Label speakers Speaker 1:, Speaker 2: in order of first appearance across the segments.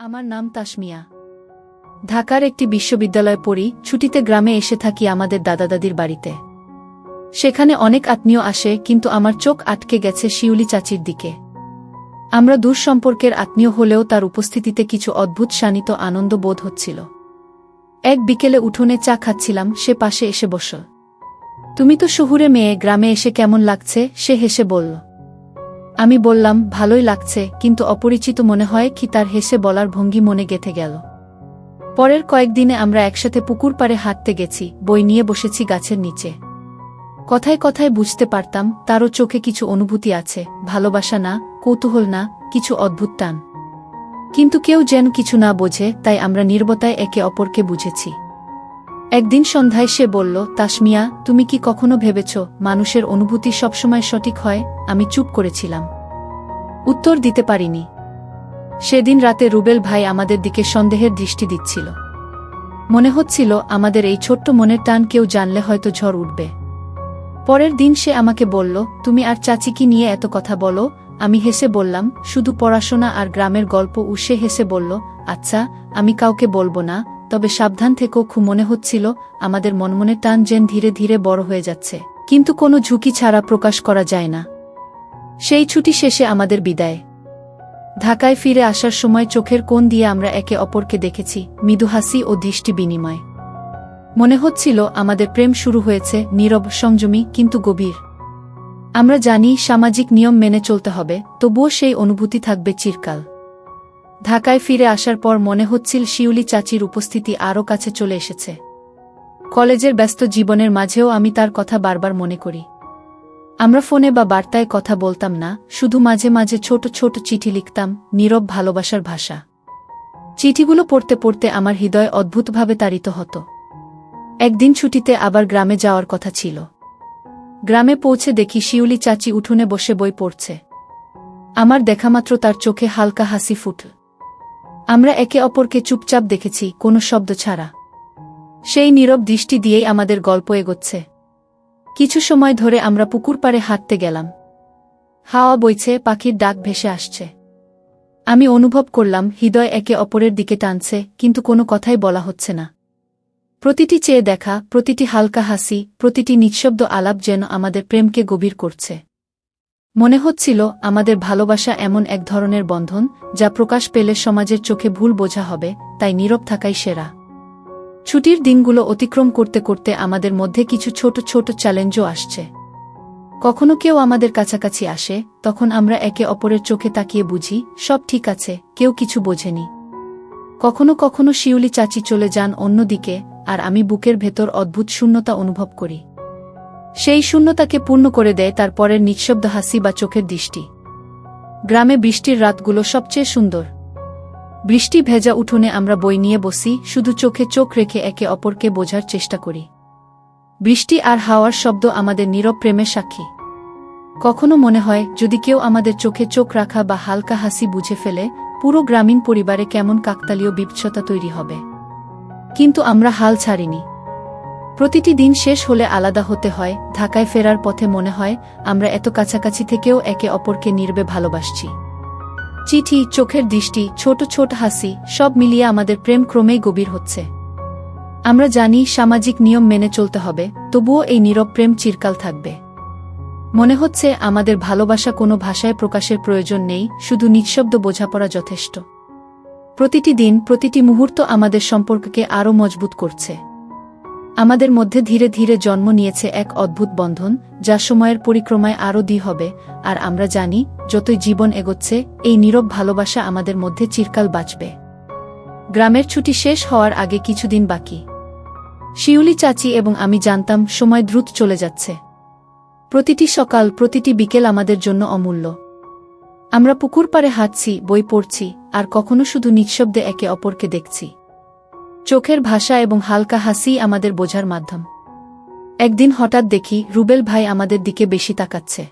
Speaker 1: আমার নাম তাসমিয়া। ঢাকার একটি বিশ্ববিদ্যালয়ে পড়ি, ছুটিতে গ্রামে এসে থাকি আমাদের দাদা-দাদির বাড়িতে। সেখানে অনেক আত্মীয় আসে, কিন্তু আমার চোখ আটকে গেছে শিউলি চাচির দিকে। আমরা দূর সম্পর্কের আত্মীয় হলেও তার উপস্থিতিতে কিছু অদ্ভুত শানিত আনন্দ বোধ হচ্ছিল। এক বিকেলে উঠোনে চা খাচ্ছিলাম, সে পাশে এসে বসল। তুমি তো শহুরে মেয়ে, গ্রামে এসে কেমন লাগছে? সে হেসে বলল। আমি বললাম, ভালোই লাগছে, কিন্তু অপরিচিত মনে হয় কি তার হেসে বলার ভঙ্গি মনে গেঁথে গেল। পরের কয়েকদিনে আমরা একসাথে পুকুর পাড়ে হাঁটতে গেছি, বই নিয়ে বসেছি গাছের নিচে। কথায় কথায় বুঝতে পারতাম তারও চোখে কিছু অনুভূতি আছে, ভালোবাসা না, কৌতূহল না, কিছু অদ্ভুত টান। কিন্তু কেউ যেন কিছু না বোঝে, তাই আমরা নীরবতায় একে অপরকে বুঝেছি। একদিন সন্ধ্যায় সে বলল, তাসমিয়া, তুমি কি কখনো ভেবেছ মানুষের অনুভূতি সবসময় সঠিক হয়? আমি চুপ করেছিলাম, উত্তর দিতে পারিনি। সেদিন রাতে রুবেল ভাই আমাদের দিকে সন্দেহের দৃষ্টি দিচ্ছিল। মনে হচ্ছিল আমাদের এই ছোট্ট মনের টান কেউ জানলে হয়তো ঝড় উঠবে। পরের দিন সে আমাকে বলল, তুমি আর চাচি কি নিয়ে এত কথা বলো? আমি হেসে বললাম, শুধু পড়াশোনা আর গ্রামের গল্প। সে হেসে বলল, আচ্ছা, আমি কাউকে বলবো না, তবে সাবধান থেকো। খুব মনে হচ্ছিল আমাদের মনমনের টান যেন ধীরে ধীরে বড় হয়ে যাচ্ছে, কিন্তু কোনো ঝুঁকি ছাড়া প্রকাশ করা যায় না। সেই ছুটি শেষে আমাদের বিদায়। ঢাকায় ফিরে আসার সময় চোখের কোণ দিয়ে আমরা একে অপরকে দেখেছি, মৃদু হাসি ও দৃষ্টি বিনিময়। মনে হচ্ছিল আমাদের প্রেম শুরু হয়েছে, নীরব, সংযমী, কিন্তু গভীর। আমরা জানি সামাজিক নিয়ম মেনে চলতে হবে, তবুও সেই অনুভূতি থাকবে চিরকাল। ঢাকায় ফিরে আসার পর মনে হচ্ছিল শিউলি চাচির উপস্থিতি আরও কাছে চলে এসেছে। কলেজের ব্যস্ত জীবনের মাঝেও আমি তার কথা বারবার মনে করি। আমরা ফোনে বা বার্তায় কথা বলতাম না, শুধু মাঝে মাঝে ছোট ছোট চিঠি লিখতাম, নীরব ভালোবাসার ভাষা। চিঠিগুলো পড়তে পড়তে আমার হৃদয় অদ্ভুতভাবে তাড়িত হতো। একদিন ছুটিতে আবার গ্রামে যাওয়ার কথা ছিল। গ্রামে পৌঁছে দেখি শিউলি চাচি উঠোনে বসে বই পড়ছে। আমার দেখামাত্র তার চোখে হালকা হাসি ফুটল। আমরা একে অপরকে চুপচাপ দেখেছি, কোনো শব্দ ছাড়া। সেই নীরব দৃষ্টি দিয়েই আমাদের গল্প এগোচ্ছে। কিছু সময় ধরে আমরা পুকুর পাড়ে হাঁটতে গেলাম। হাওয়া বইছে, পাখির ডাক ভেসে আসছে। আমি অনুভব করলাম হৃদয় একে অপরের দিকে টানছে, কিন্তু কোনো কথাই বলা হচ্ছে না। প্রতিটি চেয়ে দেখা, প্রতিটি হালকা হাসি, প্রতিটি নিঃশব্দ আলাপ যেন আমাদের প্রেমকে গভীর করছে। মনে হচ্ছিল আমাদের ভালোবাসা এমন এক ধরনের বন্ধন, যা প্রকাশ পেলে সমাজের চোখে ভুল বোঝা হবে, তাই নীরব থাকাই সেরা। ছুটির দিনগুলো অতিক্রম করতে করতে আমাদের মধ্যে কিছু ছোট ছোট চ্যালেঞ্জও আসছে। কখনো কেউ আমাদের কাছাকাছি আসে, তখন আমরা একে অপরের চোখে তাকিয়ে বুঝি সব ঠিক আছে, কেউ কিছু বোঝেনি। কখনো কখনো শিউলি চাচি চলে যান অন্যদিকে, আর আমি বুকের ভেতর অদ্ভুত শূন্যতা অনুভব করি। সেই শূন্যতাকে পূর্ণ করে দেয় তার পরের নিঃশব্দ হাসি বা চোখের দৃষ্টি। গ্রামে বৃষ্টির রাতগুলো সবচেয়ে সুন্দর। বৃষ্টি ভেজা উঠোনে আমরা বই নিয়ে বসি, শুধু চোখে চোখ রেখে একে অপরকে বোঝার চেষ্টা করি। বৃষ্টি আর হাওয়ার শব্দ আমাদের নীরব প্রেমের সাক্ষী। কখনো মনে হয় যদি কেউ আমাদের চোখে চোখ রাখা বা হালকা হাসি বুঝে ফেলে, পুরো গ্রামীণ পরিবারে কেমন কাকতালীয় বিভৎসতা তৈরি হবে। কিন্তু আমরা হাল ছাড়িনি। প্রতিটি দিন শেষ হলে আলাদা হতে হয়। ঢাকায় ফেরার পথে মনে হয় আমরা এত কাছাকাছি থেকেও একে অপরকে নীরবে ভালোবাসছি। চিঠি, চোখের দৃষ্টি, ছোট ছোট হাসি, সব মিলিয়ে আমাদের প্রেম ক্রমেই গভীর হচ্ছে। আমরা জানি সামাজিক নিয়ম মেনে চলতে হবে, তবুও এই নীরব প্রেম চিরকাল থাকবে। মনে হচ্ছে আমাদের ভালোবাসা কোনো ভাষায় প্রকাশের প্রয়োজন নেই, শুধু নিঃশব্দ বোঝাপড়া যথেষ্ট। প্রতিটি দিন, প্রতিটি মুহূর্ত আমাদের সম্পর্ককে আরও মজবুত করছে। আমাদের মধ্যে ধীরে ধীরে জন্ম নিয়েছে এক অদ্ভুত বন্ধন, যা সময়ের পরিক্রমায় আরও দৃঢ় হবে। আর আমরা জানি যতই জীবন এগোচ্ছে, এই নীরব ভালোবাসা আমাদের মধ্যে চিরকাল বাঁচবে। গ্রামের ছুটি শেষ হওয়ার আগে কিছুদিন বাকি। শিউলি চাচি এবং আমি জানতাম সময় দ্রুত চলে যাচ্ছে। প্রতিটি সকাল, প্রতিটি বিকেল আমাদের জন্য অমূল্য। আমরা পুকুর পাড়ে হাঁটছি, বই পড়ছি, আর কখনো শুধু নিঃশব্দে একে অপরকে দেখছি। চোখের ভাষা এবং হালকা হাসি আমাদের বোঝার মাধ্যম। একদিন হঠাৎ দেখি রুবেল ভাই আমাদের দিকে বেশি তাকাচ্ছে।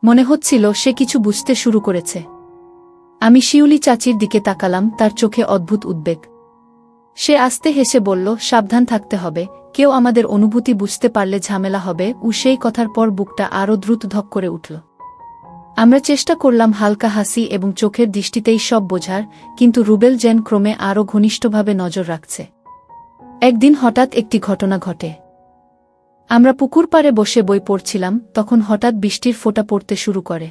Speaker 1: মনে হচ্ছিল সে কিছু বুঝতে শুরু করেছে। আমি শিউলি চাচির দিকে তাকালাম, তার চোখে অদ্ভুত উদ্বেগ। সে আস্তে হেসে বলল, সাবধান থাকতে হবে, কেউ আমাদের অনুভূতি বুঝতে পারলে ঝামেলা হবে। সেই কথার পর বুকটা আরও দ্রুত ধক করে উঠল। আমরা চেষ্টা করলাম হালকা হাসি এবং চোখের দৃষ্টিতেই সব বোঝার, কিন্তু রুবেল যেন ক্রমে আরও ঘনিষ্ঠভাবে নজর রাখছে। একদিন হঠাৎ একটি ঘটনা ঘটে। আমরা পুকুর পাড়ে বসে বই পড়ছিলাম, তখন হঠাৎ বৃষ্টির ফোঁটা পড়তে শুরু করে।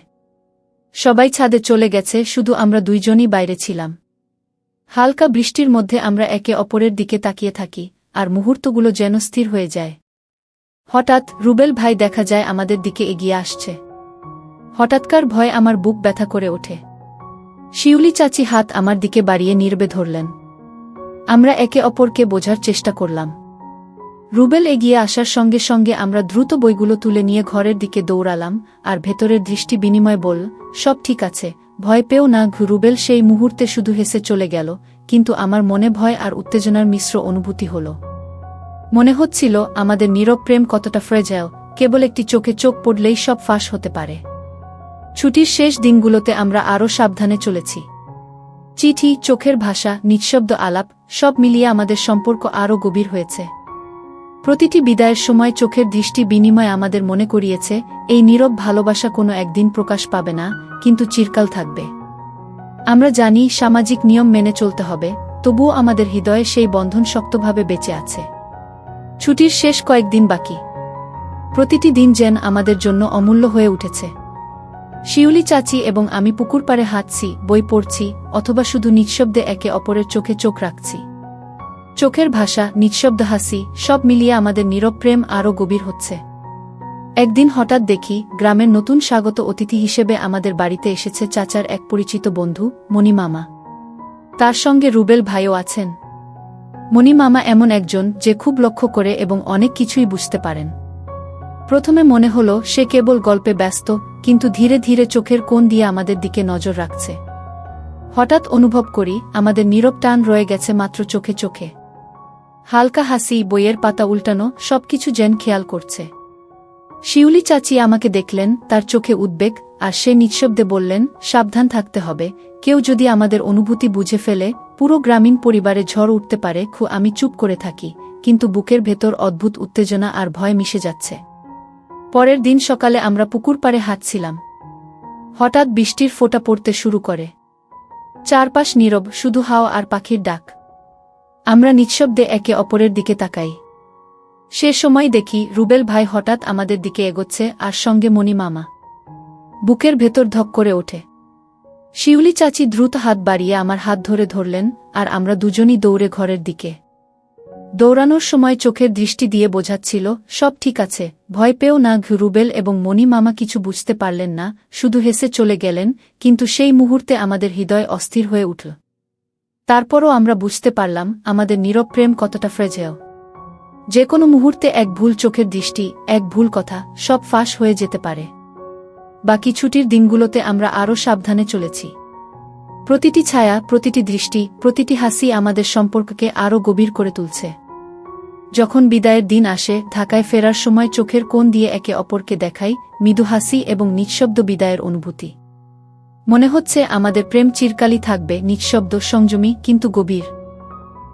Speaker 1: সবাই ছাদে চলে গেছে, শুধু আমরা দুইজনই বাইরে ছিলাম। হালকা বৃষ্টির মধ্যে আমরা একে অপরের দিকে তাকিয়ে থাকি, আর মুহূর্তগুলো যেন স্থির হয়ে যায়। হঠাৎ রুবেল ভাই দেখা যায় আমাদের দিকে এগিয়ে আসছে। হঠাৎকার ভয় আমার বুক ব্যথা করে ওঠে। শিউলি চাচি হাত আমার দিকে বাড়িয়ে নীরবে ধরলেন। আমরা একে অপরকে বোঝার চেষ্টা করলাম। রুবেল এগিয়ে আসার সঙ্গে সঙ্গে আমরা দ্রুত বইগুলো তুলে নিয়ে ঘরের দিকে দৌড়ালাম, আর ভেতরের দৃষ্টি বিনিময় বলল, সব ঠিক আছে, ভয় পেও না। রুবেল সেই মুহূর্তে শুধু হেসে চলে গেল, কিন্তু আমার মনে ভয় আর উত্তেজনার মিশ্র অনুভূতি হল। মনে হচ্ছিল আমাদের নীরব প্রেম কতটা ফ্রেজাইল, কেবল একটি চোখে চোখ পড়লেই সব ফাঁস হতে পারে। ছুটির শেষ দিনগুলোতে আমরা আরও সাবধানে চলেছি। চিঠি, চোখের ভাষা, নিঃশব্দ আলাপ, সব মিলিয়ে আমাদের সম্পর্ক আরও গভীর হয়েছে। প্রতিটি বিদায়ের সময় চোখের দৃষ্টি বিনিময় আমাদের মনে করিয়েছে, এই নীরব ভালোবাসা কোনো একদিন প্রকাশ পাবে না, কিন্তু চিরকাল থাকবে। আমরা জানি সামাজিক নিয়ম মেনে চলতে হবে, তবুও আমাদের হৃদয়ে সেই বন্ধন শক্তভাবে বেঁচে আছে। ছুটির শেষ কয়েকদিন বাকি। প্রতিটি দিন যেন আমাদের জন্য অমূল্য হয়ে উঠেছে। শিউলি চাচি এবং আমি পুকুর পাড়ে হাঁটছি, বই পড়ছি, অথবা শুধু নিঃশব্দে একে অপরের চোখে চোখ রাখছি। চোখের ভাষা, নিঃশব্দ হাসি, সব মিলিয়ে আমাদের নীরব প্রেম আরও গভীর হচ্ছে। একদিন হঠাৎ দেখি গ্রামের নতুন স্বাগত অতিথি হিসেবে আমাদের বাড়িতে এসেছে চাচার এক পরিচিত বন্ধু, মণি মামা। তার সঙ্গে রুবেল ভাইও আছেন। মণি মামা এমন একজন যে খুব লক্ষ্য করে এবং অনেক কিছুই বুঝতে পারেন। প্রথমে মনে হল সে কেবল গল্পে ব্যস্ত, কিন্তু ধীরে ধীরে চোখের কোণ দিয়ে আমাদের দিকে নজর রাখছে। হঠাৎ অনুভব করি আমাদের নীরব টান রয়ে গেছে মাত্র চোখে চোখে। হালকা হাসি, বইয়ের পাতা উল্টানো, সবকিছু যেন খেয়াল করছে। শিউলি চাচি আমাকে দেখলেন, তার চোখে উদ্বেগ, আর সে নিঃশব্দে বললেন, সাবধান থাকতে হবে, কেউ যদি আমাদের অনুভূতি বুঝে ফেলে, পুরো গ্রামীণ পরিবারে ঝড় উঠতে পারে। আমি চুপ করে থাকি, কিন্তু বুকের ভেতর অদ্ভুত উত্তেজনা আর ভয় মিশে যাচ্ছে। পরের দিন সকালে আমরা পুকুর পাড়ে হাঁটছিলাম। হঠাৎ বৃষ্টির ফোঁটা পড়তে শুরু করে। চারপাশ নীরব, শুধু হাওয়া আর পাখির ডাক। আমরা নিঃশব্দে একে অপরের দিকে তাকাই। সে সময় দেখি রুবেল ভাই হঠাৎ আমাদের দিকে এগোচ্ছে, আর সঙ্গে মণি মামা। বুকের ভেতর ধক করে ওঠে। শিউলি চাচি দ্রুত হাত বাড়িয়ে আমার হাত ধরে ধরলেন, আর আমরা দুজনই দৌড়ে ঘরের দিকে। দৌড়ানোর সময় চোখের দৃষ্টি দিয়ে বোঝাচ্ছিল, সব ঠিক আছে, ভয় পেও না। রুবেল এবং মণি মামা কিছু বুঝতে পারলেন না, শুধু হেসে চলে গেলেন, কিন্তু সেই মুহূর্তে আমাদের হৃদয় অস্থির হয়ে উঠল। তারপরও আমরা বুঝতে পারলাম আমাদের নীরব প্রেম কতটা ফ্রেজাইল। যে কোনো মুহূর্তে এক ভুল চোখের দৃষ্টি, এক ভুল কথা, সব ফাঁস হয়ে যেতে পারে। বাকি ছুটির দিনগুলোতে আমরা আরও সাবধানে চলেছি। প্রতিটি ছায়া, প্রতিটি দৃষ্টি, প্রতিটি হাসি আমাদের সম্পর্ককে আরও গভীর করে তুলছে। যখন বিদায়ের দিন আসে, ঢাকায় ফেরার সময় চোখের কোণ দিয়ে একে অপরকে দেখাই, মৃদু হাসি এবং নিঃশব্দ বিদায়ের অনুভূতি। মনে হচ্ছে আমাদের প্রেম চিরকালই থাকবে, নিঃশব্দ, সংযমী, কিন্তু গভীর।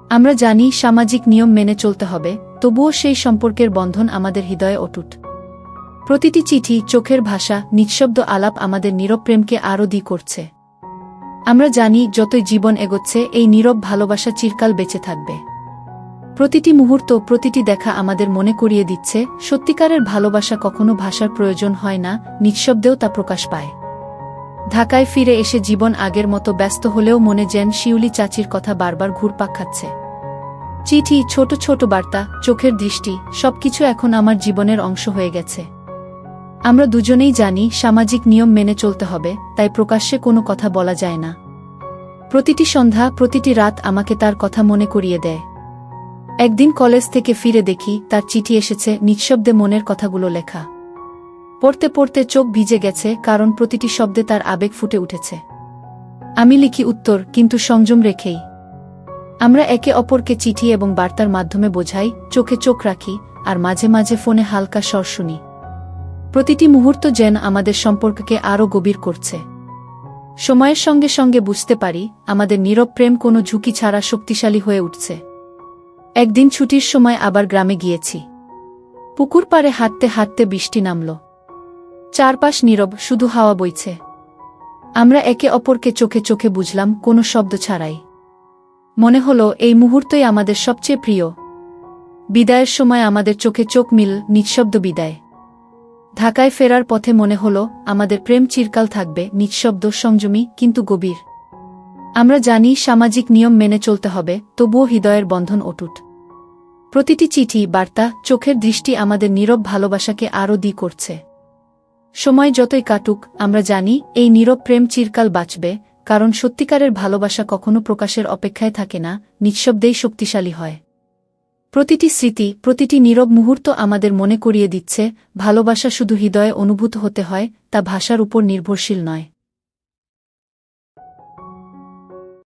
Speaker 1: আমরা জানি সামাজিক নিয়ম মেনে চলতে হবে, তবুও সেই সম্পর্কের বন্ধন আমাদের হৃদয়ে অটুট। প্রতিটি চিঠি, চোখের ভাষা, নিঃশব্দ আলাপ আমাদের নীরব প্রেমকে আরও দ্বিগুণ করছে। আমরা জানি যতই জীবন এগোচ্ছে, এই নীরব ভালোবাসা চিরকাল বেঁচে থাকবে। প্রতিটি মুহূর্ত, প্রতিটি দেখা আমাদের মনে করিয়ে দিচ্ছে, সত্যিকারের ভালোবাসা কখনো ভাষার প্রয়োজন হয় না, নিঃশব্দেও তা প্রকাশ পায়। ঢাকায় ফিরে এসে জীবন আগের মতো ব্যস্ত হলেও মনে যেন শিউলি চাচির কথা বারবার ঘুরপাক খাচ্ছে। চিঠি, ছোট ছোট বার্তা, চোখের দৃষ্টি, সবকিছু এখন আমার জীবনের অংশ হয়ে গেছে। আমরা দুজনেই জানি সামাজিক নিয়ম মেনে চলতে হবে, তাই প্রকাশ্যে কোনো কথা বলা যায় না। প্রতিটি সন্ধ্যা, প্রতিটি রাত আমাকে তার কথা মনে করিয়ে দেয়। একদিন কলেজ থেকে ফিরে দেখি তার চিঠি এসেছে, নিঃশব্দে মনের কথাগুলো লেখা। পড়তে পড়তে চোখ ভিজে গেছে, কারণ প্রতিটি শব্দে তার আবেগ ফুটে উঠেছে। আমি লিখি উত্তর, কিন্তু সংযম রেখেই। আমরা একে অপরকে চিঠি এবং বার্তার মাধ্যমে বোঝাই, চোখে চোখ রাখি, আর মাঝে মাঝে ফোনে হালকা স্বর শুনি। প্রতিটি মুহূর্ত যেন আমাদের সম্পর্ককে আরও গভীর করছে। সময়ের সঙ্গে সঙ্গে বুঝতে পারি আমাদের নীরব প্রেম কোনো ঝুঁকি ছাড়া শক্তিশালী হয়ে উঠছে। একদিন ছুটির সময় আবার গ্রামে গিয়েছি। পুকুর পাড়ে হাঁটতে হাঁটতে বৃষ্টি নামল। চারপাশ নীরব, শুধু হাওয়া বইছে। আমরা একে অপরকে চোখে চোখে বুঝলাম কোনো শব্দ ছাড়াই। মনে হলো এই মুহূর্তই আমাদের সবচেয়ে প্রিয়। বিদায়ের সময় আমাদের চোখে চোখ মিল, নিঃশব্দ বিদায়। ঢাকায় ফেরার পথে মনে হলো আমাদের প্রেম চিরকাল থাকবে, নিঃশব্দ, সংযমী কিন্তু গভীর। আমরা জানি সামাজিক নিয়ম মেনে চলতে হবে, তবুও হৃদয়ের বন্ধন অটুট। প্রতিটি চিঠি, বার্তা, চোখের দৃষ্টি আমাদের নীরব ভালোবাসাকে আরও দ্বিগুণ করছে। সময় যতই কাটুক, আমরা জানি এই নীরব প্রেম চিরকাল বাঁচবে, কারণ সত্যিকারের ভালোবাসা কখনো প্রকাশের অপেক্ষায় থাকে না, নিঃশব্দেই শক্তিশালী হয়। প্রতিটি স্মৃতি, প্রতিটি নীরব মুহূর্ত আমাদের মনে করিয়ে দিচ্ছে, ভালোবাসা শুধু হৃদয়ে অনুভূত হতে হয়, তা ভাষার উপর নির্ভরশীল নয়।